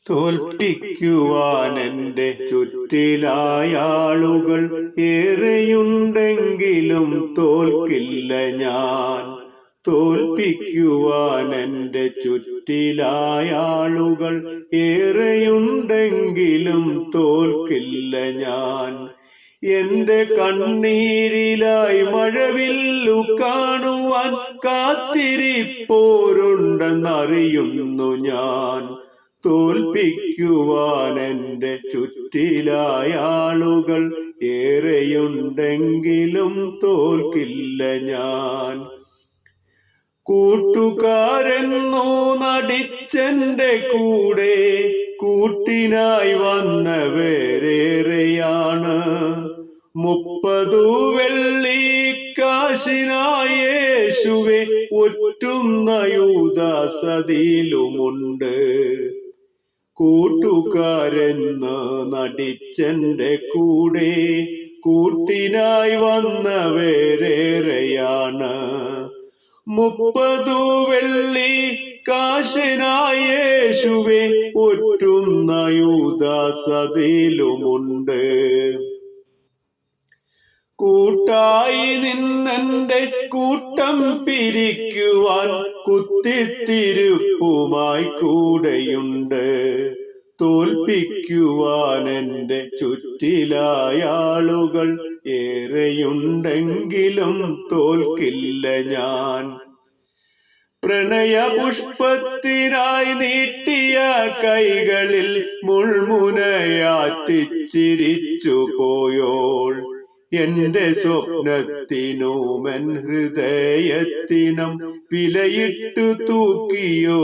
തോൽപ്പിക്കുവാൻ എൻ്റെ ചുറ്റിലായാളുകൾ ഏറെയുണ്ടെങ്കിലും തോൽക്കില്ല ഞാൻ. തോൽപ്പിക്കുവാൻ എൻ്റെ ചുറ്റിലായാളുകൾ ഏറെയുണ്ടെങ്കിലും തോൽക്കില്ല ഞാൻ. എന്റെ കണ്ണീരിലായി മഴവില്ലു കാണുവാൻ കാത്തിരിപ്പോരുണ്ടെന്നറിയുന്നു ഞാൻ. തോൽപ്പിക്കുവാൻ എൻ്റെ ചുറ്റിലായാളുകൾ ഏറെയുണ്ടെങ്കിലും തോൽക്കില്ല ഞാൻ. കൂട്ടുകാരെന്നോ നടിച്ചെന്റെ കൂടെ കൂട്ടിനായി വന്നവരേറെയാണ്. 30 വെള്ളിക്കാശിനായി യേശുവെ ഒറ്റുന്ന യൂദാസതിലുമുണ്ട്. കൂട്ടുകാരെന്ന് നടിച്ചെന്റെ കൂടെ കൂട്ടിനായി വന്നവരേറെയാണ്. 30 വെള്ളിക്കാശിനായി യേശുവെ ഒറ്റുന്ന യൂദാസതിലുമുണ്ട്. കൂട്ടായി നിന്നെന്റെ കൂട്ടം പിരിക്കുവാൻ കുത്തിത്തിരിപ്പുമായി കൂടെയുണ്ട്. തോൽപ്പിക്കുവാൻ എൻ്റെ ചുറ്റിലായാളുകൾ ഏറെയുണ്ടെങ്കിലും തോൽക്കില്ല ഞാൻ. പ്രണയപുഷ്പത്തിനായി നീട്ടിയ കൈകളിൽ മുൾമുനയാറ്റിച്ചിരിച്ചു പോയോൾ എന്റെ സ്വപ്നത്തിനുമെൻ ഹൃദയത്തിനും വിലയിട്ടു തൂക്കിയോരേറെയാണ്.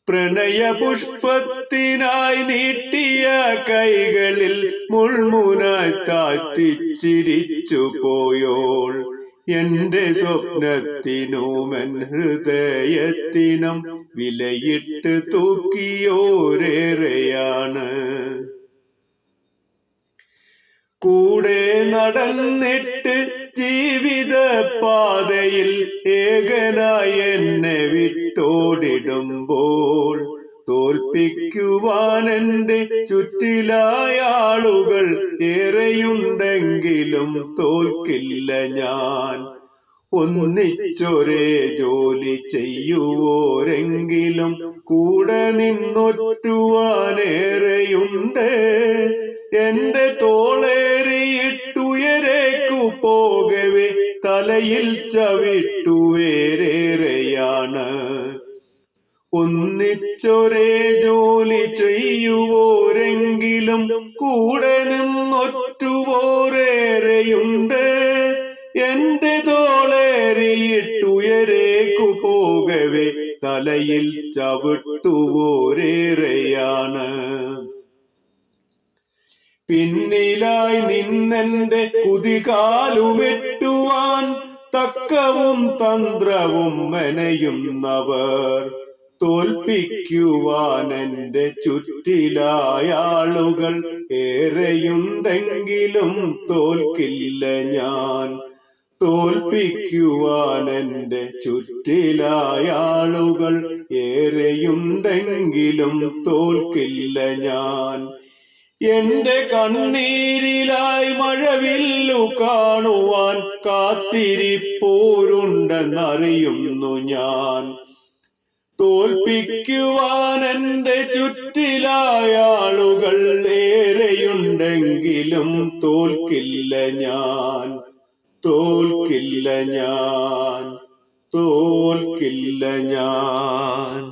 പ്രണയപുഷ്പത്തിനായി നീട്ടിയ കൈകളിൽ മുൾമുനായി താഴ്ത്തിച്ചിരിച്ചു പോയോൾ എന്റെ സ്വപ്നത്തിനുമെൻ ഹൃദയത്തിനും വിലയിട്ട് തൂക്കിയോരേറെയാണ്. കൂടെ നടന്നിട്ട് ജീവിത പാതയിൽ ഏകനായി എന്നെ വിട്ടോടിടുമ്പോൾ തോൽപ്പിക്കുവാൻ എൻ്റെ ചുറ്റിലായാളുകൾ ഏറെയുണ്ടെങ്കിലും തോൽക്കില്ല ഞാൻ. ഒന്നിച്ചൊരേ ജോലി ചെയ്യുവോരെങ്കിലും കൂടെ നിന്നൊറ്റുവാനേറെയുണ്ട്. എന്റെ തോളേറിയിട്ടുയരേക്കു പോകവേ തലയിൽ ചവിട്ടുവേരേറെയാണ്. ഒന്നിച്ചൊരേ ജോലി ചെയ്യുവോരെങ്കിലും കൂടെ നിന്നൊറ്റുവോരേറെയുണ്ട്. എന്റെ തോളേറിയിട്ടുയരേക്കു പോകവേ തലയിൽ ചവിട്ടുവോരേറെയാണ്. പിന്നിലായി നിന്നെന്റെ കുതികാലുവെട്ടുവാൻ തക്കവും തന്ത്രവും മെനയുന്നവർ തോൽപ്പിക്കുവാൻ എൻ്റെ ചുറ്റിലായാളുകൾ ഏറെയുണ്ടെങ്കിലും തോൽക്കില്ല ഞാൻ. തോൽപ്പിക്കുവാൻ എൻ്റെ ചുറ്റിലായാളുകൾ ഏറെയുണ്ടെങ്കിലും തോൽക്കില്ല ഞാൻ. എന്റെ കണ്ണീരിലായി മഴവില്ലു കാണുവാൻ കാത്തിരിപ്പോരുണ്ടെന്നറിയുന്നു ഞാൻ. തോൽപ്പിക്കുവാൻ എൻ്റെ ചുറ്റിലായാളുകൾ ഏറെയുണ്ടെങ്കിലും തോൽക്കില്ല ഞാൻ. തോൽക്കില്ല ഞാൻ. തോൽക്കില്ല ഞാൻ.